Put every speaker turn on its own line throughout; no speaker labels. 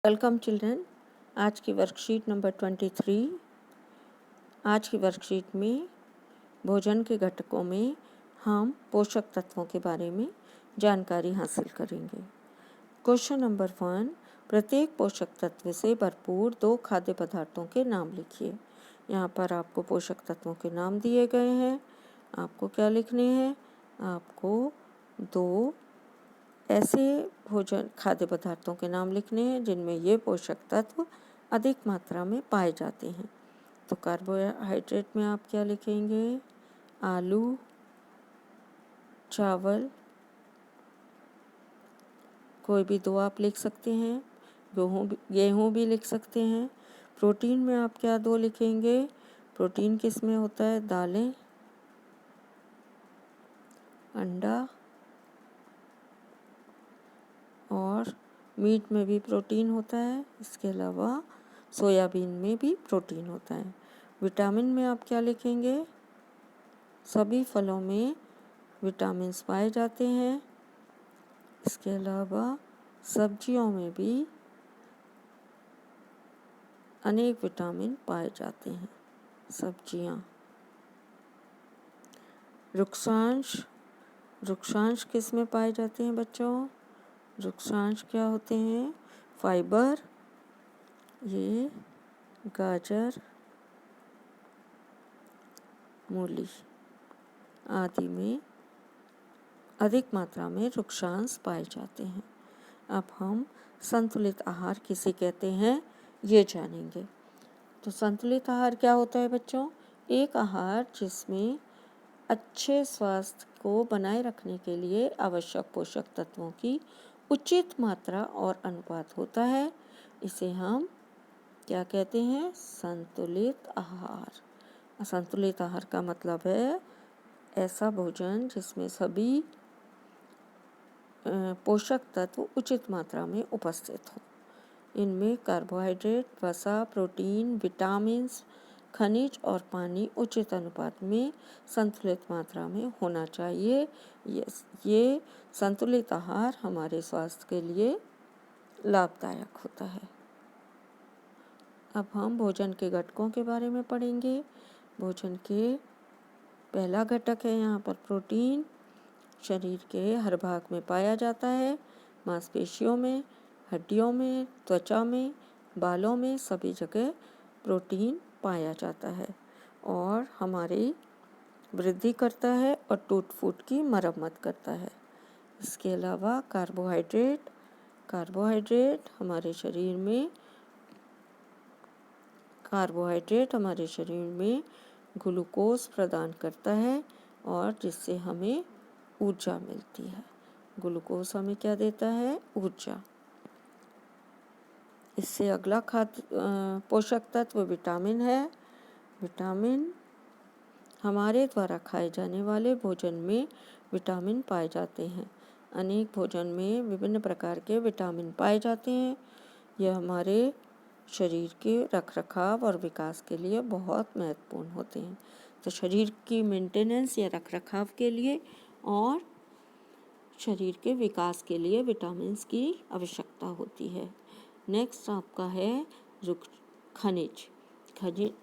Welcome children. आज की worksheet number 23। आज की वर्कशीट में भोजन के घटकों में हम पोषक तत्वों के बारे में जानकारी हासिल करेंगे। क्वेश्चन नंबर 1, प्रत्येक पोषक तत्व से भरपूर 2 खाद्य पदार्थों के नाम लिखिए। यहाँ पर आपको पोषक तत्वों के नाम दिए गए हैं। आपको क्या लिखने हैं? आपको 2 ऐसे भोजन खाद्य पदार्थों के नाम लिखने हैं जिनमें ये पोषक तत्व अधिक मात्रा में पाए जाते हैं। तो कार्बोहाइड्रेट में आप क्या लिखेंगे? आलू, चावल, कोई भी 2 आप लिख सकते हैं। गेहूँ भी लिख सकते हैं। प्रोटीन में आप क्या 2 लिखेंगे? प्रोटीन किस में होता है? दालें, अंडा, और मीट में भी प्रोटीन होता है। इसके अलावा सोयाबीन में भी प्रोटीन होता है। विटामिन में आप क्या लिखेंगे? सभी फलों में विटामिन्स पाए जाते हैं। इसके अलावा सब्जियों में भी अनेक विटामिन पाए जाते हैं। सब्जियां। रुक्षांश किस में पाए जाते हैं बच्चों? रुक्षांश क्या होते हैं? फाइबर, ये गाजर, मूली आदि में अधिक मात्रा में रुक्षांश पाए जाते हैं। अब हम संतुलित आहार किसे कहते हैं ये जानेंगे। तो संतुलित आहार क्या होता है बच्चों? एक आहार जिसमें अच्छे स्वास्थ्य को बनाए रखने के लिए आवश्यक पोषक तत्वों की उचित मात्रा और अनुपात होता है। इसे हम क्या कहते हैं? संतुलित आहार। संतुलित आहार का मतलब है ऐसा भोजन जिसमें सभी पोषक तत्व उचित मात्रा में उपस्थित हों। इनमें कार्बोहाइड्रेट, वसा, प्रोटीन, विटामिन्स, खनिज और पानी उचित अनुपात में संतुलित मात्रा में होना चाहिए। ये संतुलित आहार हमारे स्वास्थ्य के लिए लाभदायक होता है। अब हम भोजन के घटकों के बारे में पढ़ेंगे। भोजन के पहला घटक है यहाँ पर प्रोटीन। शरीर के हर भाग में पाया जाता है। मांसपेशियों में, हड्डियों में, त्वचा में, बालों में, सभी जगह प्रोटीन पाया जाता है और हमारी वृद्धि करता है और टूट फूट की मरम्मत करता है। इसके अलावा कार्बोहाइड्रेट हमारे शरीर में ग्लूकोज प्रदान करता है और जिससे हमें ऊर्जा मिलती है। ग्लूकोज हमें क्या देता है? ऊर्जा। इससे अगला पोषक तत्व विटामिन है। विटामिन हमारे द्वारा खाए जाने वाले भोजन में विटामिन पाए जाते हैं। अनेक भोजन में विभिन्न प्रकार के विटामिन पाए जाते हैं। यह हमारे शरीर के रखरखाव और विकास के लिए बहुत महत्वपूर्ण होते हैं। तो शरीर की मेंटेनेंस या रखरखाव के लिए और शरीर के विकास के लिए विटामिन्स की आवश्यकता होती है। नेक्स्ट आपका है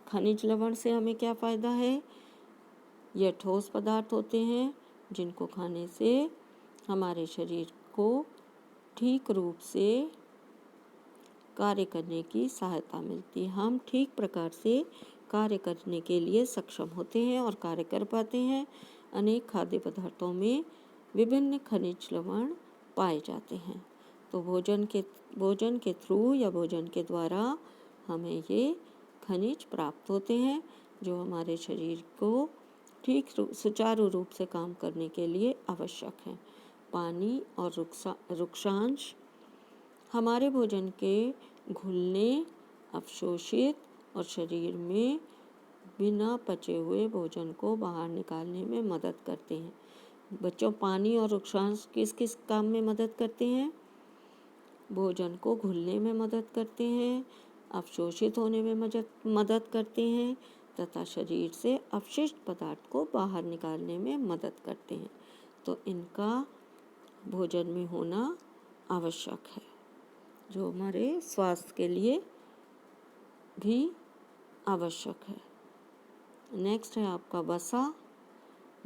खनिज लवण से हमें क्या फ़ायदा है? यह ठोस पदार्थ होते हैं जिनको खाने से हमारे शरीर को ठीक रूप से कार्य करने की सहायता मिलती है। हम ठीक प्रकार से कार्य करने के लिए सक्षम होते हैं और कार्य कर पाते हैं। अनेक खाद्य पदार्थों में विभिन्न खनिज लवण पाए जाते हैं। तो भोजन के थ्रू या भोजन के द्वारा हमें ये खनिज प्राप्त होते हैं जो हमारे शरीर को ठीक सुचारू रूप से काम करने के लिए आवश्यक हैं। पानी और रुक्षांश हमारे भोजन के घुलने, अवशोषित और शरीर में बिना पचे हुए भोजन को बाहर निकालने में मदद करते हैं। बच्चों, पानी और रुक्षांश किस किस काम में मदद करते हैं? भोजन को घुलने में मदद करते हैं, अवशोषित होने में मदद करते हैं तथा शरीर से अपशिष्ट पदार्थ को बाहर निकालने में मदद करते हैं। तो इनका भोजन में होना आवश्यक है। जो हमारे स्वास्थ्य के लिए भी आवश्यक है। नेक्स्ट है आपका वसा।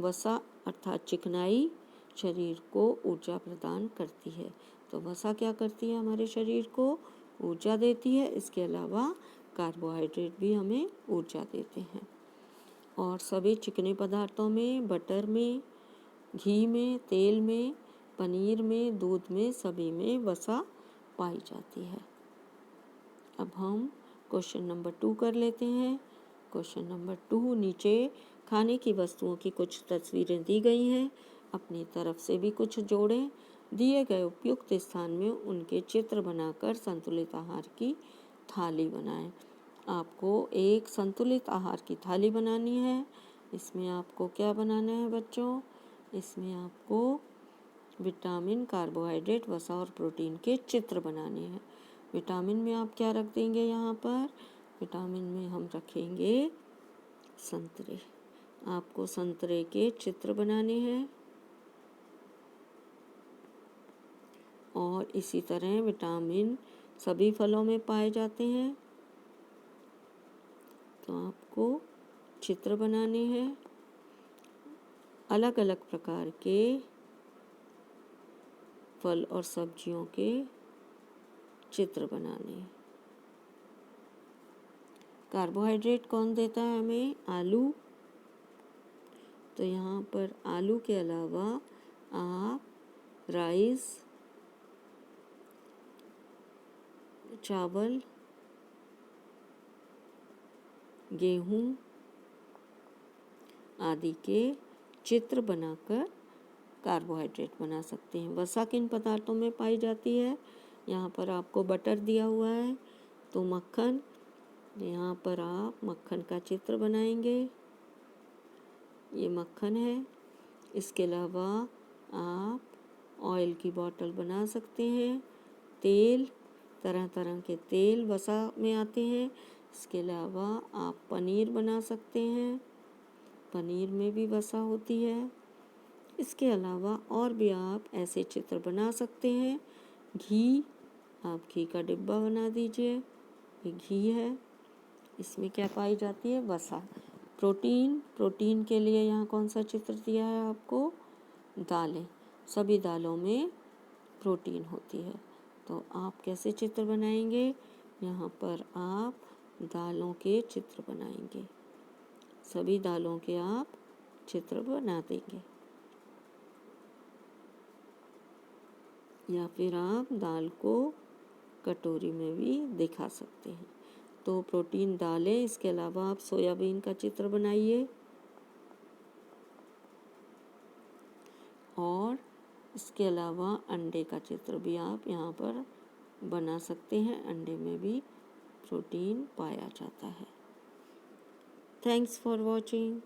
वसा अर्थात चिकनाई शरीर को ऊर्जा प्रदान करती है। तो वसा क्या करती है? हमारे शरीर को ऊर्जा देती है। इसके अलावा कार्बोहाइड्रेट भी हमें ऊर्जा देते हैं। और सभी चिकने पदार्थों में, बटर में, घी में, तेल में, पनीर में, दूध में, सभी में वसा पाई जाती है। अब हम क्वेश्चन नंबर 2 कर लेते हैं। क्वेश्चन नंबर 2, नीचे खाने की वस्तुओं की कुछ तस्वीरें दी गई हैं। अपनी तरफ से भी कुछ जोड़ें। दिए गए उपयुक्त स्थान में उनके चित्र बनाकर संतुलित आहार की थाली बनाएं। आपको एक संतुलित आहार की थाली बनानी है। इसमें आपको क्या बनाना है बच्चों? इसमें आपको विटामिन, कार्बोहाइड्रेट, वसा और प्रोटीन के चित्र बनाने हैं। विटामिन में आप क्या रख देंगे? यहाँ पर विटामिन में हम रखेंगे संतरे। आपको संतरे के चित्र बनाने हैं। और इसी तरह विटामिन सभी फलों में पाए जाते हैं, तो आपको चित्र बनाने हैं। अलग अलग प्रकार के फल और सब्जियों के चित्र बनाने हैं। कार्बोहाइड्रेट कौन देता है हमें? आलू। तो यहाँ पर आलू के अलावा आप राइस, चावल, गेहूं आदि के चित्र बनाकर कार्बोहाइड्रेट बना सकते हैं। वसा किन पदार्थों में पाई जाती है? यहाँ पर आपको बटर दिया हुआ है, तो मक्खन, यहाँ पर आप मक्खन का चित्र बनाएंगे। ये मक्खन है। इसके अलावा आप ऑयल की बोतल बना सकते हैं। तेल, तरह तरह के तेल वसा में आते हैं। इसके अलावा आप पनीर बना सकते हैं। पनीर में भी वसा होती है। इसके अलावा और भी आप ऐसे चित्र बना सकते हैं। घी, आप घी का डिब्बा बना दीजिए। ये घी है, इसमें क्या पाई जाती है? वसा। प्रोटीन, प्रोटीन के लिए यहाँ कौन सा चित्र दिया है आपको? दालें। सभी दालों में प्रोटीन होती है। तो आप कैसे चित्र बनाएंगे? यहाँ पर आप दालों के चित्र बनाएंगे। सभी दालों के आप चित्र बना देंगे। या फिर आप दाल को कटोरी में भी दिखा सकते हैं। तो प्रोटीन दालें, इसके अलावा आप सोयाबीन का चित्र बनाइए। और इसके अलावा अंडे का चित्र भी आप यहाँ पर बना सकते हैं। अंडे में भी प्रोटीन पाया जाता है। Thanks for watching.